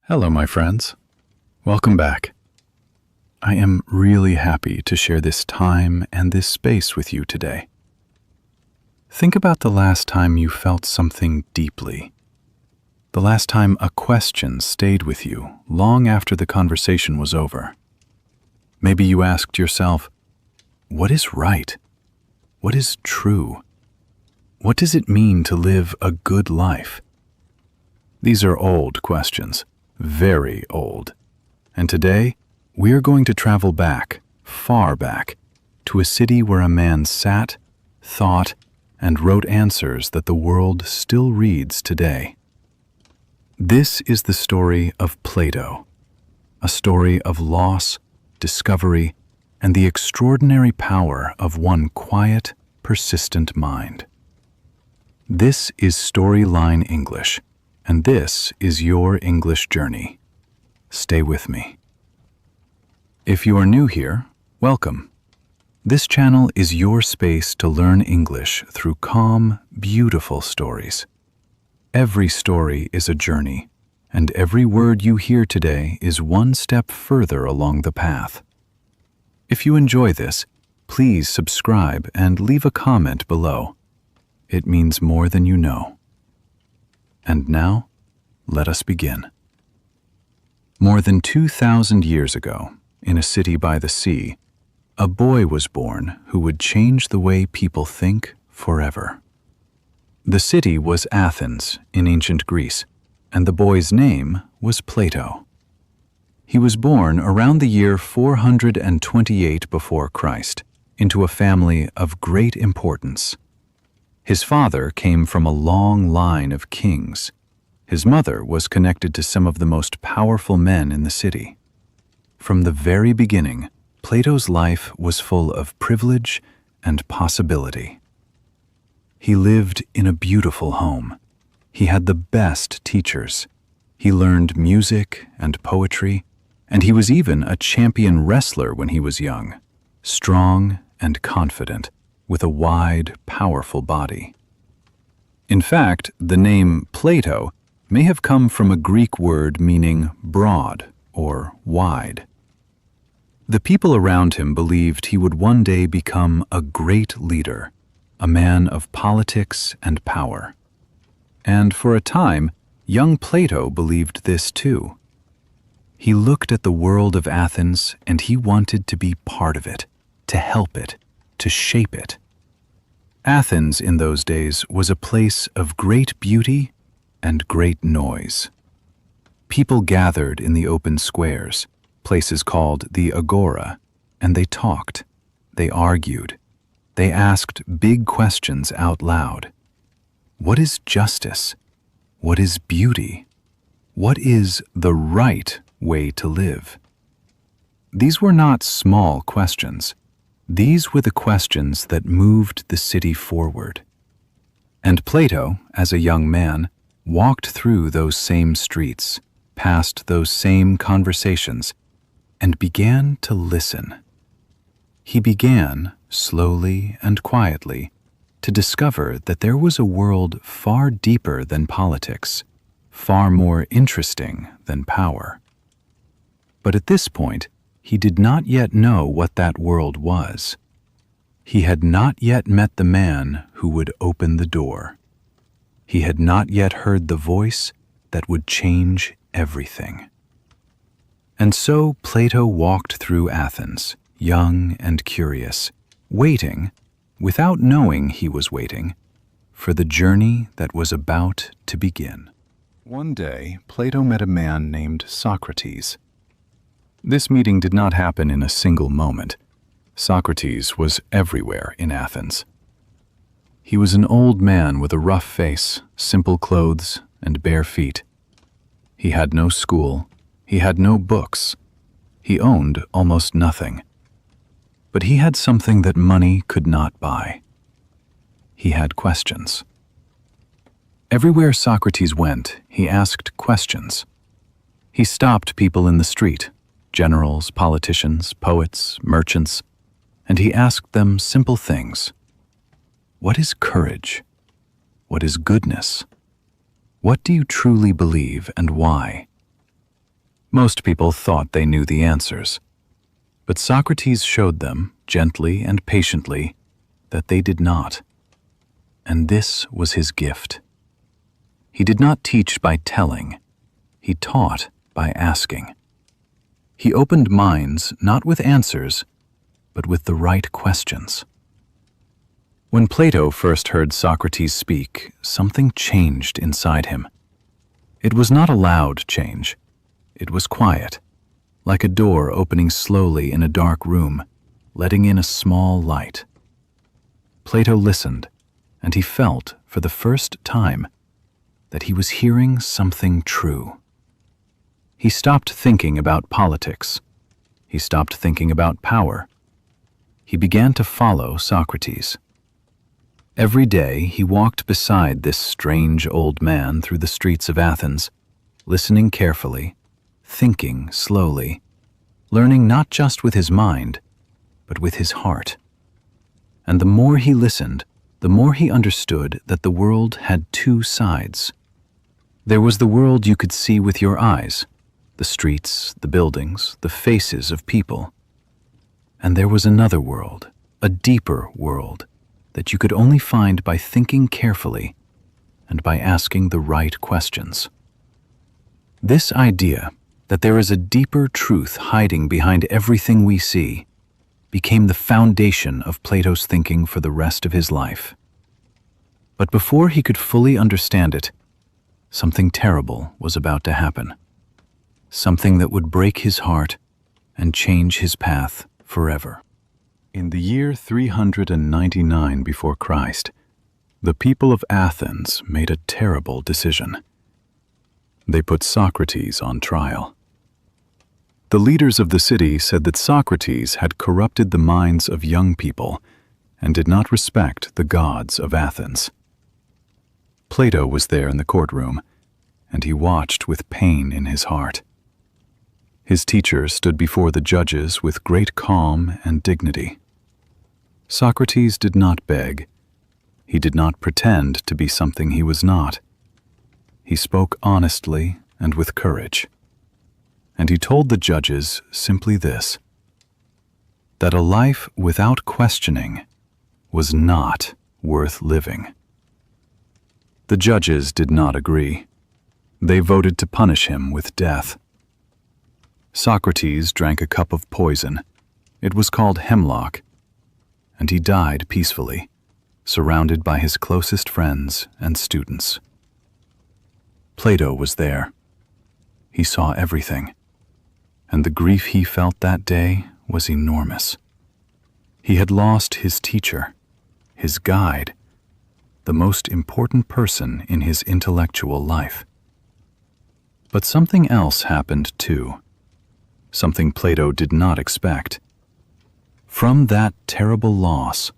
Hello, my friends. Welcome back. I am really happy to share this time and this space with you today. Think about the last time you felt something deeply. The last time a question stayed with you long after the conversation was over. Maybe you asked yourself, what is right? What is true? What does it mean to live a good life? These are old questions, very old. And today, we are going to travel back, far back, to a city where a man sat, thought, and wrote answers that the world still reads today. This is the story of Plato, a story of loss, discovery, and the extraordinary power of one quiet, persistent mind. This is Storyline English, and this is your English journey. Stay with me. If you are new here, welcome. This channel is your space to learn English through calm, beautiful stories. Every story is a journey, and every word you hear today is one step further along the path. If you enjoy this, please subscribe and leave a comment below. It means more than you know. And now, let us begin. More than 2,000 years ago, in a city by the sea, a boy was born who would change the way people think forever. The city was Athens in ancient Greece, and the boy's name was Plato. He was born around the year 428 before Christ into a family of great importance. His father came from a long line of kings. His mother was connected to some of the most powerful men in the city. From the very beginning, Plato's life was full of privilege and possibility. He lived in a beautiful home. He had the best teachers. He learned music and poetry, and he was even a champion wrestler when he was young, strong and confident, with a wide, powerful body. In fact, the name Plato may have come from a Greek word meaning broad or wide. The people around him believed he would one day become a great leader, a man of politics and power. And for a time, young Plato believed this too. He looked at the world of Athens and he wanted to be part of it, to help it, to shape it. Athens in those days was a place of great beauty and great noise. People gathered in the open squares, places called the Agora, and they talked, they argued, they asked big questions out loud. What is justice? What is beauty? What is the right way to live? These were not small questions. These were the questions that moved the city forward. And Plato, as a young man, walked through those same streets, past those same conversations, and began to listen. He began, slowly and quietly, to discover that there was a world far deeper than politics, far more interesting than power. But at this point, he did not yet know what that world was. He had not yet met the man who would open the door. He had not yet heard the voice that would change everything. And so Plato walked through Athens, young and curious, waiting, without knowing he was waiting, for the journey that was about to begin. One day, Plato met a man named Socrates. This meeting did not happen in a single moment. Socrates was everywhere in Athens. He was an old man with a rough face, simple clothes, and bare feet. He had no school. He had no books. He owned almost nothing. But he had something that money could not buy. He had questions. Everywhere Socrates went, he asked questions. He stopped people in the street, generals, politicians, poets, merchants, and he asked them simple things. What is courage? What is goodness? What do you truly believe and why? Most people thought they knew the answers, but Socrates showed them, gently and patiently, that they did not. And this was his gift. He did not teach by telling, he taught by asking. He opened minds not with answers, but with the right questions. When Plato first heard Socrates speak, something changed inside him. It was not a loud change. It was quiet, like a door opening slowly in a dark room, letting in a small light. Plato listened, and he felt, for the first time, that he was hearing something true. He stopped thinking about politics. He stopped thinking about power. He began to follow Socrates. Every day he walked beside this strange old man through the streets of Athens, listening carefully, thinking slowly, learning not just with his mind, but with his heart. And the more he listened, the more he understood that the world had two sides. There was the world you could see with your eyes, the streets, the buildings, the faces of people. And there was another world, a deeper world, that you could only find by thinking carefully and by asking the right questions. This idea that there is a deeper truth hiding behind everything we see became the foundation of Plato's thinking for the rest of his life. But before he could fully understand it, something terrible was about to happen. Something that would break his heart and change his path forever. In the year 399 before Christ, the people of Athens made a terrible decision. They put Socrates on trial. The leaders of the city said that Socrates had corrupted the minds of young people and did not respect the gods of Athens. Plato was there in the courtroom, and he watched with pain in his heart. His teacher stood before the judges with great calm and dignity. Socrates did not beg. He did not pretend to be something he was not. He spoke honestly and with courage. And he told the judges simply this: that a life without questioning was not worth living. The judges did not agree. They voted to punish him with death. Socrates drank a cup of poison. It was called hemlock, and he died peacefully, surrounded by his closest friends and students. Plato was there. He saw everything, and the grief he felt that day was enormous. He had lost his teacher, his guide, the most important person in his intellectual life. But something else happened too, something Plato did not expect. From that terrible loss,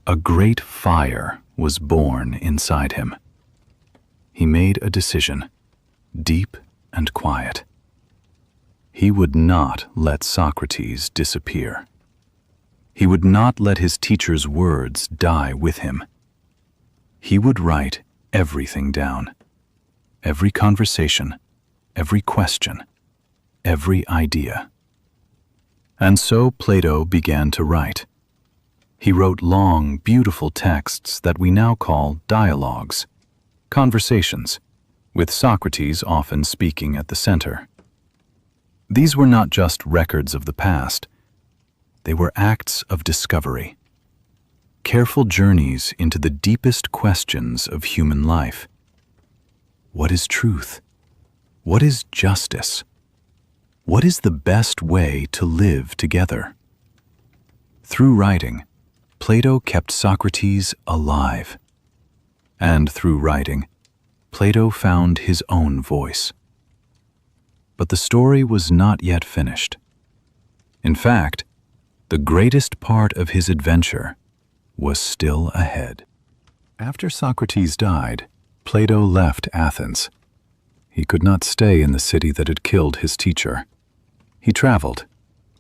a great fire was born inside him. He made a decision, deep and quiet. He would not let Socrates disappear. He would not let his teacher's words die with him. He would write everything down, every conversation, every question, every idea. And so Plato began to write. He wrote long, beautiful texts that we now call dialogues, conversations, with Socrates often speaking at the center. These were not just records of the past. They were acts of discovery, careful journeys into the deepest questions of human life. What is truth? What is justice? What is the best way to live together? Through writing, Plato kept Socrates alive. And through writing, Plato found his own voice. But the story was not yet finished. In fact, the greatest part of his adventure was still ahead. After Socrates died, Plato left Athens. He could not stay in the city that had killed his teacher. He traveled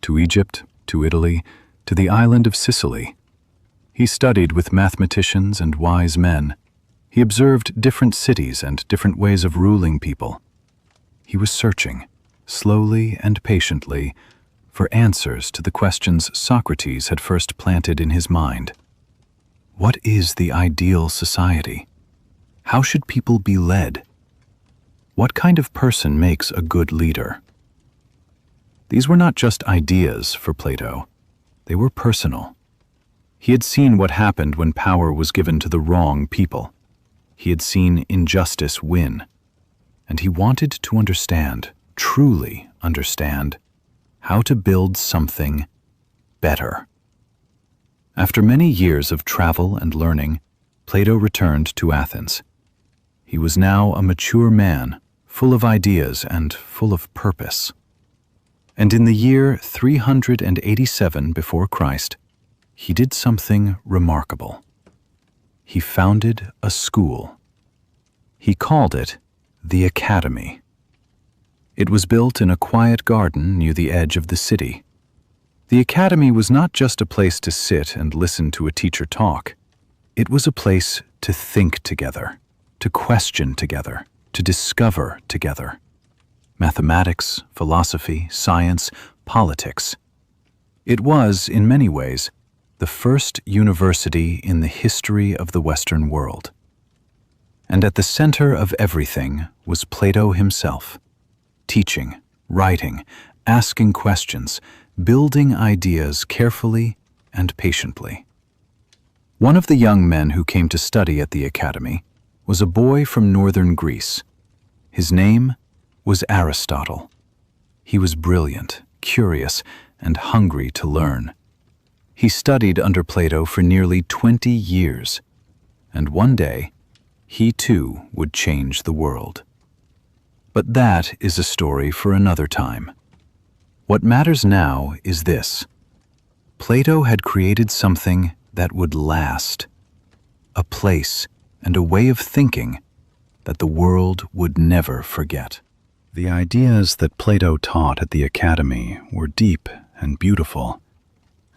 to Egypt, to Italy, to the island of Sicily. He studied with mathematicians and wise men. He observed different cities and different ways of ruling people. He was searching, slowly and patiently, for answers to the questions Socrates had first planted in his mind. What is the ideal society? How should people be led? What kind of person makes a good leader? These were not just ideas for Plato. They were personal. He had seen what happened when power was given to the wrong people. He had seen injustice win. And he wanted to understand, truly understand, how to build something better. After many years of travel and learning, Plato returned to Athens. He was now a mature man, full of ideas and full of purpose. And in the year 387 before Christ, he did something remarkable. He founded a school. He called it the Academy. It was built in a quiet garden near the edge of the city. The Academy was not just a place to sit and listen to a teacher talk. It was a place to think together, to question together, to discover together. Mathematics, philosophy, science, politics. It was, in many ways, the first university in the history of the Western world. And at the center of everything was Plato himself, teaching, writing, asking questions, building ideas carefully and patiently. One of the young men who came to study at the Academy was a boy from northern Greece. His name was Aristotle. He was brilliant, curious, and hungry to learn. He studied under Plato for nearly 20 years, and one day, he too would change the world. But that is a story for another time. What matters now is this. Plato had created something that would last, a place and a way of thinking that the world would never forget. The ideas that Plato taught at the Academy were deep and beautiful,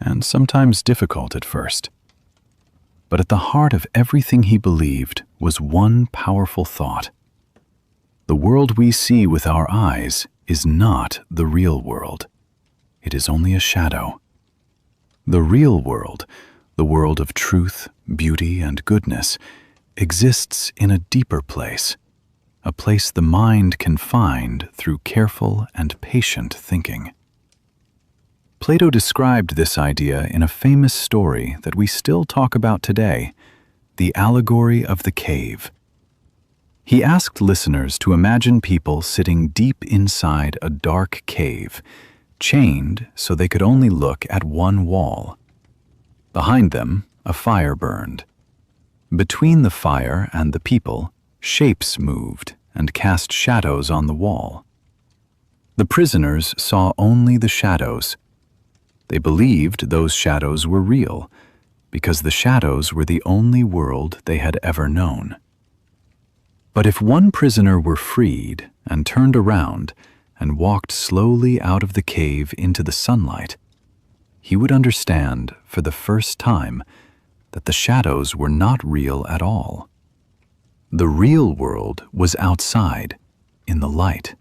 and sometimes difficult at first. But at the heart of everything he believed was one powerful thought. The world we see with our eyes is not the real world. It is only a shadow. The real world, the world of truth, beauty, and goodness, exists in a deeper place, a place the mind can find through careful and patient thinking. Plato described this idea in a famous story that we still talk about today, the Allegory of the Cave. He asked listeners to imagine people sitting deep inside a dark cave, chained so they could only look at one wall. Behind them, a fire burned. Between the fire and the people, shapes moved and cast shadows on the wall. The prisoners saw only the shadows. They believed those shadows were real, because the shadows were the only world they had ever known. But if one prisoner were freed and turned around and walked slowly out of the cave into the sunlight, he would understand for the first time that the shadows were not real at all. The real world was outside, in the light.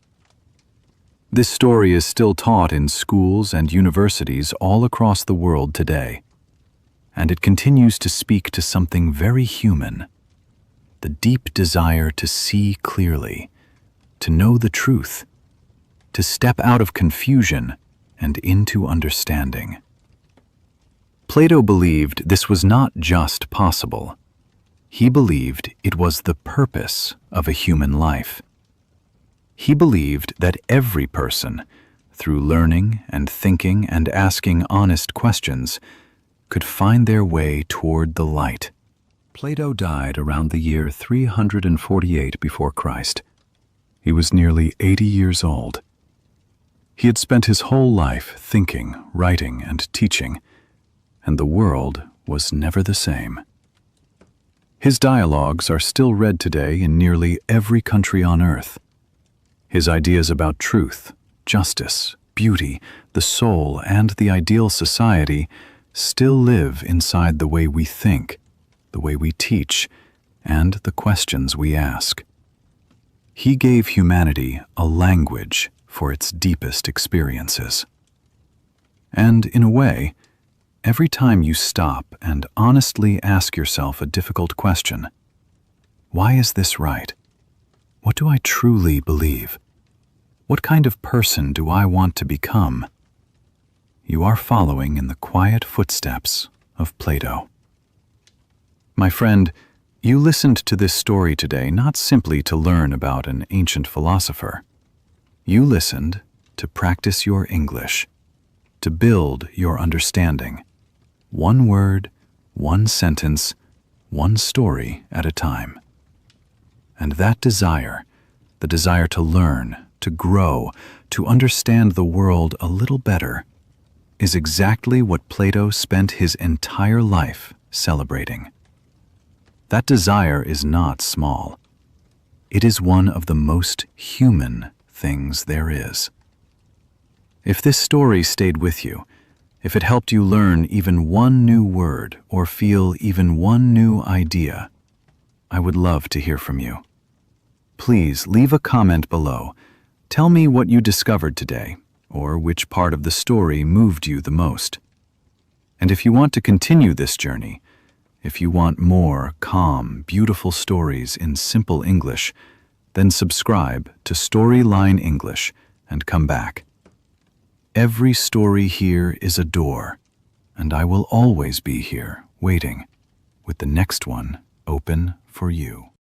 This story is still taught in schools and universities all across the world today, and it continues to speak to something very human, the deep desire to see clearly, to know the truth, to step out of confusion and into understanding. Plato believed this was not just possible. He believed it was the purpose of a human life. He believed that every person, through learning and thinking and asking honest questions, could find their way toward the light. Plato died around the year 348 before Christ. He was nearly 80 years old. He had spent his whole life thinking, writing, and teaching, and the world was never the same. His dialogues are still read today in nearly every country on earth. His ideas about truth, justice, beauty, the soul, and the ideal society still live inside the way we think, the way we teach, and the questions we ask. He gave humanity a language for its deepest experiences. And in a way, every time you stop and honestly ask yourself a difficult question, why is this right? What do I truly believe? What kind of person do I want to become? You are following in the quiet footsteps of Plato. My friend, you listened to this story today not simply to learn about an ancient philosopher. You listened to practice your English, to build your understanding, one word, one sentence, one story at a time. And that desire, the desire to learn, to grow, to understand the world a little better, is exactly what Plato spent his entire life celebrating. That desire is not small. It is one of the most human things there is. If this story stayed with you, if it helped you learn even one new word or feel even one new idea, I would love to hear from you. Please leave a comment below. Tell me what you discovered today, or which part of the story moved you the most. And if you want to continue this journey, if you want more calm, beautiful stories in simple English, then subscribe to Storyline English and come back. Every story here is a door, and I will always be here, waiting, with the next one open for you.